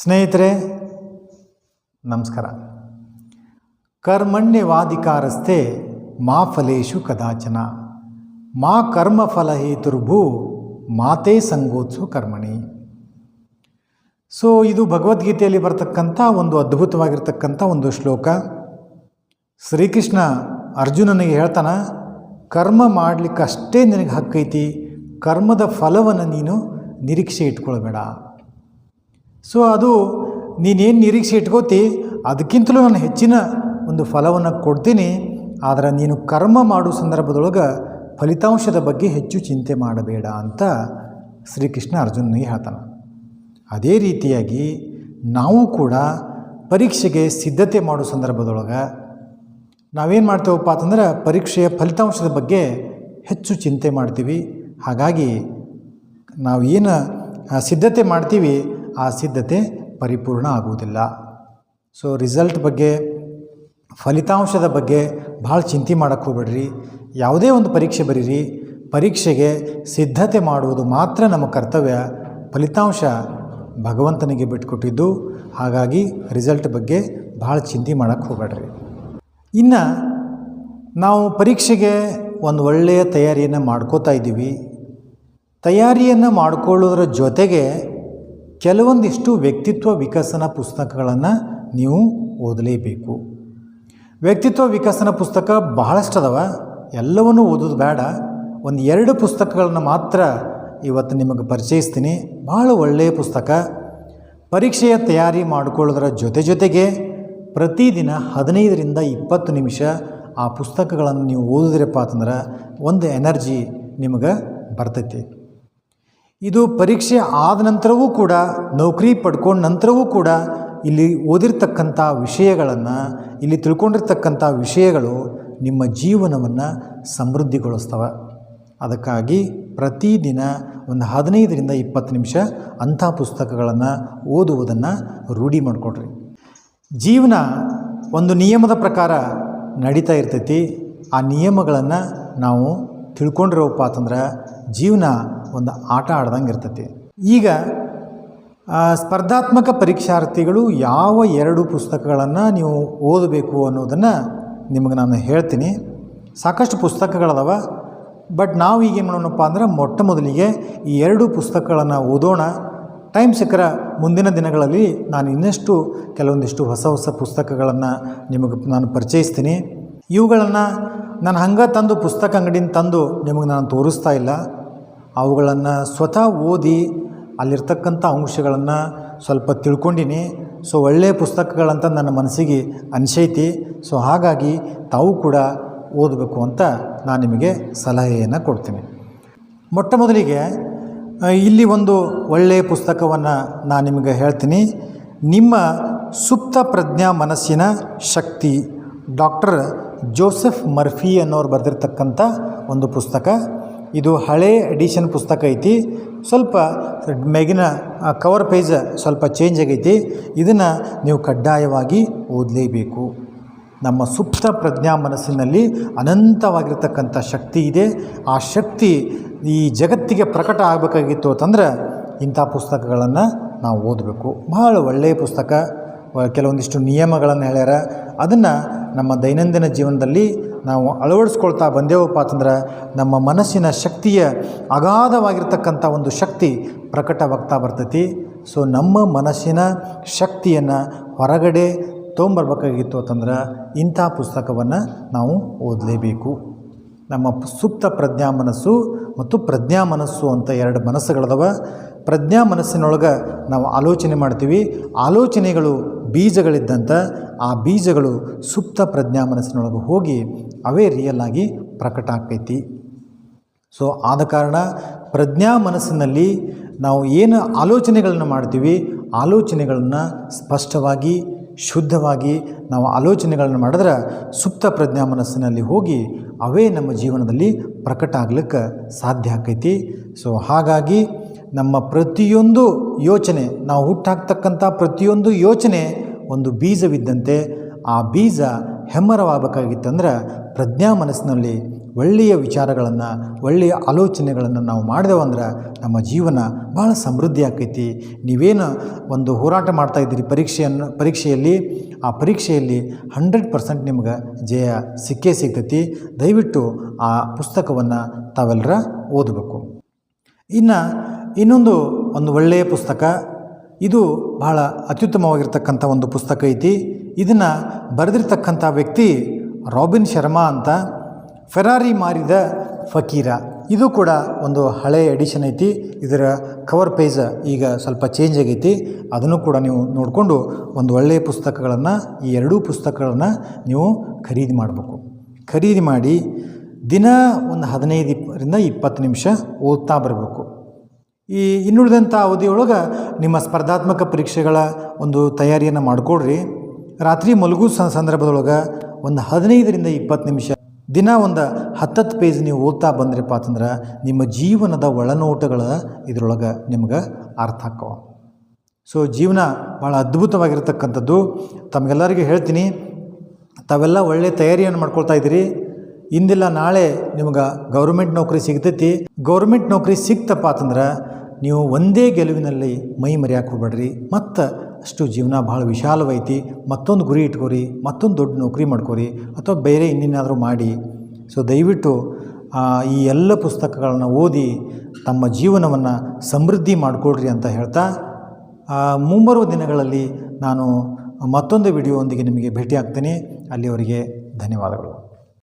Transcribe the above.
ಸ್ನೇಹಿತರೆ ನಮಸ್ಕಾರ. ಕರ್ಮಣ್ಯವಾಧಿಕಾರಸ್ಥೆ ಮಾ ಫಲೇಶು ಕದಾಚನ ಮಾ ಕರ್ಮಫಲ ಹೇತುರ್ಭೂ ಮಾತೇ ಸಂಗೋತ್ಸು ಕರ್ಮಣಿ. ಇದು ಭಗವದ್ಗೀತೆಯಲ್ಲಿ ಬರ್ತಕ್ಕಂಥ ಒಂದು ಅದ್ಭುತವಾಗಿರ್ತಕ್ಕಂಥ ಒಂದು ಶ್ಲೋಕ. ಶ್ರೀಕೃಷ್ಣ ಅರ್ಜುನನಿಗೆ ಹೇಳ್ತಾನ, ಕರ್ಮ ಮಾಡಲಿಕ್ಕಷ್ಟೇ ನಿನಗೆ ಹಕ್ಕೈತಿ, ಕರ್ಮದ ಫಲವನ್ನು ನೀನು ನಿರೀಕ್ಷೆ ಇಟ್ಕೊಳ್ಬೇಡ. ಅದು ನೀನೇನು ನಿರೀಕ್ಷೆ ಇಟ್ಕೋತಿ ಅದಕ್ಕಿಂತಲೂ ನಾನು ಹೆಚ್ಚಿನ ಒಂದು ಫಲವನ್ನು ಕೊಡ್ತೀನಿ, ಆದರೆ ನೀನು ಕರ್ಮ ಮಾಡೋ ಸಂದರ್ಭದೊಳಗೆ ಫಲಿತಾಂಶದ ಬಗ್ಗೆ ಹೆಚ್ಚು ಚಿಂತೆ ಮಾಡಬೇಡ ಅಂತ ಶ್ರೀಕೃಷ್ಣ ಅರ್ಜುನನಿಗೆ ಹೇಳ್ತಾನೆ. ಅದೇ ರೀತಿಯಾಗಿ ನಾವು ಕೂಡ ಪರೀಕ್ಷೆಗೆ ಸಿದ್ಧತೆ ಮಾಡೋ ಸಂದರ್ಭದೊಳಗೆ ನಾವೇನು ಮಾಡ್ತೇವಪ್ಪ ಅಂತಂದ್ರೆ ಪರೀಕ್ಷೆಯ ಫಲಿತಾಂಶದ ಬಗ್ಗೆ ಹೆಚ್ಚು ಚಿಂತೆ ಮಾಡ್ತೀವಿ. ಹಾಗಾಗಿ ನಾವು ಏನು ಸಿದ್ಧತೆ ಮಾಡ್ತೀವಿ ಆ ಸಿದ್ಧತೆ ಪರಿಪೂರ್ಣ ಆಗುವುದಿಲ್ಲ. ರಿಸಲ್ಟ್ ಬಗ್ಗೆ, ಫಲಿತಾಂಶದ ಬಗ್ಗೆ ಭಾಳ ಚಿಂತೆ ಮಾಡೋಕ್ಕೆ ಹೋಗ್ಬೇಡ್ರಿ. ಯಾವುದೇ ಒಂದು ಪರೀಕ್ಷೆ ಬರೀರಿ, ಪರೀಕ್ಷೆಗೆ ಸಿದ್ಧತೆ ಮಾಡುವುದು ಮಾತ್ರ ನಮ್ಮ ಕರ್ತವ್ಯ. ಫಲಿತಾಂಶ ಭಗವಂತನಿಗೆ ಬಿಟ್ಟುಕೊಟ್ಟಿದ್ದು. ಹಾಗಾಗಿ ರಿಸಲ್ಟ್ ಬಗ್ಗೆ ಭಾಳ ಚಿಂತೆ ಮಾಡೋಕ್ಕೆ ಹೋಗ್ಬೇಡ್ರಿ. ಇನ್ನು ನಾವು ಪರೀಕ್ಷೆಗೆ ಒಂದು ಒಳ್ಳೆಯ ತಯಾರಿಯನ್ನು ಮಾಡ್ಕೋತಾ ಇದ್ದೀವಿ. ತಯಾರಿಯನ್ನು ಮಾಡಿಕೊಳ್ಳೋದ್ರ ಜೊತೆಗೆ ಕೆಲವೊಂದಿಷ್ಟು ವ್ಯಕ್ತಿತ್ವ ವಿಕಸನ ಪುಸ್ತಕಗಳನ್ನು ನೀವು ಓದಲೇಬೇಕು. ವ್ಯಕ್ತಿತ್ವ ವಿಕಸನ ಪುಸ್ತಕ ಬಹಳಷ್ಟು ಅದಾವ, ಎಲ್ಲವನ್ನೂ ಓದೋದು ಬೇಡ. ಒಂದು 2 ಪುಸ್ತಕಗಳನ್ನು ಮಾತ್ರ ಇವತ್ತು ನಿಮಗೆ ಪರಿಚಯಿಸ್ತೀನಿ. ಭಾಳ ಒಳ್ಳೆಯ ಪುಸ್ತಕ. ಪರೀಕ್ಷೆಯ ತಯಾರಿ ಮಾಡಿಕೊಳ್ಳೋದ್ರ ಜೊತೆಗೆ ಪ್ರತಿದಿನ 15ರಿಂದ 20 ನಿಮಿಷ ಆ ಪುಸ್ತಕಗಳನ್ನು ನೀವು ಓದಿದ್ರಪ್ಪ ಅಂತಂದ್ರೆ ಒಂದು ಎನರ್ಜಿ ನಿಮಗೆ ಬರ್ತೈತಿ. ಇದು ಪರೀಕ್ಷೆ ಆದ ನಂತರವೂ ಕೂಡ, ನೌಕರಿ ಪಡ್ಕೊಂಡ ನಂತರವೂ ಕೂಡ ಇಲ್ಲಿ ಓದಿರ್ತಕ್ಕಂಥ ವಿಷಯಗಳನ್ನು, ಇಲ್ಲಿ ತಿಳ್ಕೊಂಡಿರ್ತಕ್ಕಂಥ ವಿಷಯಗಳು ನಿಮ್ಮ ಜೀವನವನ್ನು ಸಮೃದ್ಧಿಗೊಳಿಸ್ತವೆ. ಅದಕ್ಕಾಗಿ ಪ್ರತಿದಿನ ಒಂದು 15ರಿಂದ 20 ನಿಮಿಷ ಅಂಥ ಪುಸ್ತಕಗಳನ್ನು ಓದುವುದನ್ನು ರೂಢಿ ಮಾಡಿಕೊಡ್ರಿ. ಜೀವನ ಒಂದು ನಿಯಮದ ಪ್ರಕಾರ ನಡೀತಾ ಇರ್ತೈತಿ. ಆ ನಿಯಮಗಳನ್ನು ನಾವು ತಿಳ್ಕೊಂಡಿರೋಪ್ಪ ಅಂತಂದ್ರೆ ಜೀವನ ಒಂದು ಆಟ ಆಡ್ದಂಗೆ ಇರ್ತೈತಿ. ಈಗ ಸ್ಪರ್ಧಾತ್ಮಕ ಪರೀಕ್ಷಾರ್ಥಿಗಳು ಯಾವ 2 ಪುಸ್ತಕಗಳನ್ನು ನೀವು ಓದಬೇಕು ಅನ್ನೋದನ್ನು ನಿಮಗೆ ನಾನು ಹೇಳ್ತೀನಿ. ಸಾಕಷ್ಟು ಪುಸ್ತಕಗಳದಾವ, ಬಟ್ ನಾವು ಈಗೇನು ಮಾಡೋಣಪ್ಪ ಅಂದ್ರೆ ಮೊಟ್ಟ ಮೊದಲಿಗೆ ಈ 2 ಪುಸ್ತಕಗಳನ್ನು ಓದೋಣ. ಟೈಮ್ ಸಿಕ್ಕರೆ ಮುಂದಿನ ದಿನಗಳಲ್ಲಿ ನಾನು ಇನ್ನಷ್ಟು ಕೆಲವೊಂದಿಷ್ಟು ಹೊಸ ಪುಸ್ತಕಗಳನ್ನು ನಿಮಗೆ ನಾನು ಪರಿಚಯಿಸ್ತೀನಿ. ಇವುಗಳನ್ನು ನಾನು ಹಂಗೆ ತಂದು ಪುಸ್ತಕ ಅಂಗಡಿಯಿಂದ ತಂದು ನಿಮಗೆ ನಾನು ತೋರಿಸ್ತಾ ಇಲ್ಲ. ಅವುಗಳನ್ನು ಸ್ವತಃ ಓದಿ ಅಲ್ಲಿರ್ತಕ್ಕಂಥ ಅಂಶಗಳನ್ನು ಸ್ವಲ್ಪ ತಿಳ್ಕೊಂಡಿನಿ. ಒಳ್ಳೆಯ ಪುಸ್ತಕಗಳಂತ ನನ್ನ ಮನಸ್ಸಿಗೆ ಅನಿಸೈತಿ. ಹಾಗಾಗಿ ತಾವು ಕೂಡ ಓದಬೇಕು ಅಂತ ನಾನು ನಿಮಗೆ ಸಲಹೆಯನ್ನು ಕೊಡ್ತೀನಿ. ಮೊಟ್ಟ ಮೊದಲಿಗೆ ಇಲ್ಲಿ ಒಂದು ಒಳ್ಳೆಯ ಪುಸ್ತಕವನ್ನು ನಾನು ನಿಮಗೆ ಹೇಳ್ತೀನಿ. ನಿಮ್ಮ ಸುಪ್ತ ಪ್ರಜ್ಞಾ ಮನಸ್ಸಿನ ಶಕ್ತಿ, ಡಾಕ್ಟರ್ ಜೋಸೆಫ್ ಮರ್ಫಿ ಅನ್ನೋರು ಬರೆದಿರ್ತಕ್ಕಂಥ ಒಂದು ಪುಸ್ತಕ. ಇದು ಹಳೆ ಎಡಿಷನ್ ಪುಸ್ತಕ ಐತಿ. ಸ್ವಲ್ಪ ಮ್ಯಾಗಿನ ಕವರ್ ಪೇಜ್ ಸ್ವಲ್ಪ ಚೇಂಜ್ ಆಗೈತಿ. ಇದನ್ನು ನೀವು ಕಡ್ಡಾಯವಾಗಿ ಓದಲೇಬೇಕು. ನಮ್ಮ ಸುಪ್ತ ಪ್ರಜ್ಞಾ ಮನಸ್ಸಿನಲ್ಲಿ ಅನಂತವಾಗಿರ್ತಕ್ಕಂಥ ಶಕ್ತಿ ಇದೆ. ಆ ಶಕ್ತಿ ಈ ಜಗತ್ತಿಗೆ ಪ್ರಕಟ ಆಗಬೇಕಾಗಿತ್ತು ಅಂತಂದ್ರೆ ಇಂಥ ಪುಸ್ತಕಗಳನ್ನು ನಾವು ಓದಬೇಕು. ಭಾಳ ಒಳ್ಳೆಯ ಪುಸ್ತಕ. ಕೆಲವೊಂದಿಷ್ಟು ನಿಯಮಗಳನ್ನು ಹೇಳ್ಯಾರ. ಅದನ್ನು ನಮ್ಮ ದೈನಂದಿನ ಜೀವನದಲ್ಲಿ ನಾವು ಅಳವಡಿಸ್ಕೊಳ್ತಾ ಬಂದೇವಪ್ಪ ಅಂತಂದ್ರೆ ನಮ್ಮ ಮನಸ್ಸಿನ ಶಕ್ತಿಯ ಅಗಾಧವಾಗಿರ್ತಕ್ಕಂಥ ಒಂದು ಶಕ್ತಿ ಪ್ರಕಟವಾಗ್ತಾ ಬರ್ತೈತಿ. ನಮ್ಮ ಮನಸ್ಸಿನ ಶಕ್ತಿಯನ್ನು ಹೊರಗಡೆ ತೊಗೊಂಬರ್ಬೇಕಾಗಿತ್ತು ಅಂತಂದ್ರೆ ಇಂಥ ಪುಸ್ತಕವನ್ನು ನಾವು ಓದಲೇಬೇಕು. ನಮ್ಮ ಸುಪ್ತ ಪ್ರಜ್ಞಾ ಮನಸ್ಸು ಮತ್ತು ಪ್ರಜ್ಞಾ ಮನಸ್ಸು ಅಂತ 2 ಮನಸ್ಸುಗಳದವ. ಪ್ರಜ್ಞಾ ಮನಸ್ಸಿನೊಳಗೆ ನಾವು ಆಲೋಚನೆ ಮಾಡ್ತೀವಿ. ಆಲೋಚನೆಗಳು ಬೀಜಗಳಿದ್ದಂಥ ಆ ಬೀಜಗಳು ಸುಪ್ತ ಪ್ರಜ್ಞಾ ಮನಸ್ಸಿನೊಳಗೆ ಹೋಗಿ ಅವೇ ರಿಯಲ್ ಆಗಿ ಪ್ರಕಟ ಆಗ್ತೈತಿ. ಆದ ಕಾರಣ ಪ್ರಜ್ಞಾ ಮನಸ್ಸಿನಲ್ಲಿ ನಾವು ಏನು ಆಲೋಚನೆಗಳನ್ನು ಮಾಡ್ತೀವಿ, ಆಲೋಚನೆಗಳನ್ನು ಸ್ಪಷ್ಟವಾಗಿ ಶುದ್ಧವಾಗಿ ನಾವು ಆಲೋಚನೆಗಳನ್ನು ಮಾಡಿದ್ರೆ ಸುಪ್ತ ಪ್ರಜ್ಞಾ ಮನಸ್ಸಿನಲ್ಲಿ ಹೋಗಿ ಅವೇ ನಮ್ಮ ಜೀವನದಲ್ಲಿ ಪ್ರಕಟ ಆಗ್ಲಿಕ್ಕೆ ಸಾಧ್ಯ ಆಕೈತಿ. ಹಾಗಾಗಿ ನಮ್ಮ ಪ್ರತಿಯೊಂದು ಯೋಚನೆ, ನಾವು ಹುಟ್ಟಾಕ್ತಕ್ಕಂಥ ಪ್ರತಿಯೊಂದು ಯೋಚನೆ ಒಂದು ಬೀಜವಿದ್ದಂತೆ. ಆ ಬೀಜ ಹೆಮ್ಮರವಾಗಬೇಕಾಗಿತ್ತಂದ್ರೆ ಪ್ರಜ್ಞಾ ಮನಸ್ಸಿನಲ್ಲಿ ಒಳ್ಳೆಯ ವಿಚಾರಗಳನ್ನು, ಒಳ್ಳೆಯ ಆಲೋಚನೆಗಳನ್ನು ನಾವು ಮಾಡಿದೆವಂದ್ರೆ ನಮ್ಮ ಜೀವನ ಭಾಳ ಸಮೃದ್ಧಿ ಆಕೈತಿ. ನೀವೇನು ಒಂದು ಹೋರಾಟ ಮಾಡ್ತಾಯಿದ್ದೀರಿ ಪರೀಕ್ಷೆಯಲ್ಲಿ, ಆ ಪರೀಕ್ಷೆಯಲ್ಲಿ 100% ನಿಮ್ಗೆ ಜಯ ಸಿಕ್ಕೇ ಸಿಗ್ತೈತಿ. ದಯವಿಟ್ಟು ಆ ಪುಸ್ತಕವನ್ನು ತಾವೆಲ್ಲರ ಓದಬೇಕು. ಇನ್ನೊಂದು ಒಳ್ಳೆಯ ಪುಸ್ತಕ, ಇದು ಬಹಳ ಅತ್ಯುತ್ತಮವಾಗಿರ್ತಕ್ಕಂಥ ಒಂದು ಪುಸ್ತಕ ಐತಿ. ಇದನ್ನು ಬರೆದಿರ್ತಕ್ಕಂಥ ವ್ಯಕ್ತಿ ರಾಬಿನ್ ಶರ್ಮಾ ಅಂತ. ಫೆರಾರಿ ಮಾರಿದ ಫಕೀರ, ಇದು ಕೂಡ ಒಂದು ಹಳೆಯ ಎಡಿಷನ್ ಐತಿ. ಇದರ ಕವರ್ ಪೇಜ್ ಈಗ ಸ್ವಲ್ಪ ಚೇಂಜ್ ಆಗೈತಿ. ಅದನ್ನು ಕೂಡ ನೀವು ನೋಡಿಕೊಂಡು ಒಂದು ಒಳ್ಳೆಯ ಪುಸ್ತಕಗಳನ್ನು, ಈ ಎರಡೂ ಪುಸ್ತಕಗಳನ್ನು ನೀವು ಖರೀದಿ ಮಾಡಬೇಕು. ಖರೀದಿ ಮಾಡಿ ದಿನ ಒಂದು 15ರಿಂದ 20 ನಿಮಿಷ ಓದ್ತಾ ಬರಬೇಕು. ಈ ಇನ್ನುಳಿದಂಥ ಅವಧಿಯೊಳಗೆ ನಿಮ್ಮ ಸ್ಪರ್ಧಾತ್ಮಕ ಪರೀಕ್ಷೆಗಳ ಒಂದು ತಯಾರಿಯನ್ನು ಮಾಡಿಕೊಡ್ರಿ. ರಾತ್ರಿ ಮಲಗೋ ಸಂದರ್ಭದೊಳಗೆ ಒಂದು 15ರಿಂದ 20 ನಿಮಿಷ ದಿನ ಒಂದು 10 ಪೇಜ್ ನೀವು ಓದ್ತಾ ಬಂದ್ರಪ್ಪ ಅಂತಂದ್ರೆ ನಿಮ್ಮ ಜೀವನದ ಒಳನೋಟಗಳ ಇದರೊಳಗೆ ನಿಮ್ಗೆ ಅರ್ಥ ಆಕ್ಕವ. ಸೊ ಜೀವನ ಭಾಳ ಅದ್ಭುತವಾಗಿರ್ತಕ್ಕಂಥದ್ದು. ತಮಗೆಲ್ಲರಿಗೂ ಹೇಳ್ತೀನಿ, ತಾವೆಲ್ಲ ಒಳ್ಳೆಯ ತಯಾರಿಯನ್ನು ಮಾಡ್ಕೊಳ್ತಾ ಇದ್ದೀರಿ. ಇಂದಿಲ್ಲ ನಾಳೆ ನಿಮ್ಗೆ ಗೌರ್ಮೆಂಟ್ ನೌಕರಿ ಸಿಗ್ತೈತಿ. ಗೌರ್ಮೆಂಟ್ ನೌಕರಿ ಸಿಕ್ತಪ್ಪ ಅಂತಂದ್ರೆ ನೀವು ಒಂದೇ ಗೆಲುವಿನಲ್ಲಿ ಮೈ ಮರೆಯಕ್ಕೆ ಹೋಗ್ಬೇಡ್ರಿ. ಮತ್ತು ಅಷ್ಟು ಜೀವನ ಭಾಳ ವಿಶಾಲವೈತಿ. ಮತ್ತೊಂದು ಗುರಿ ಇಟ್ಕೋರಿ, ಮತ್ತೊಂದು ದೊಡ್ಡ ನೌಕರಿ ಮಾಡ್ಕೋರಿ, ಅಥವಾ ಬೇರೆ ಇನ್ನೇನಾದರೂ ಮಾಡಿ. ಸೊ ದಯವಿಟ್ಟು ಈ ಎಲ್ಲ ಪುಸ್ತಕಗಳನ್ನು ಓದಿ ತಮ್ಮ ಜೀವನವನ್ನು ಸಮೃದ್ಧಿ ಮಾಡಿಕೊಡ್ರಿ ಅಂತ ಹೇಳ್ತಾ, ಮುಂಬರುವ ದಿನಗಳಲ್ಲಿ ನಾನು ಮತ್ತೊಂದು ವಿಡಿಯೋದೊಂದಿಗೆ ನಿಮಗೆ ಭೇಟಿ ಆಗ್ತೇನೆ. ಅಲ್ಲಿಯವರೆಗೆ ಧನ್ಯವಾದಗಳು.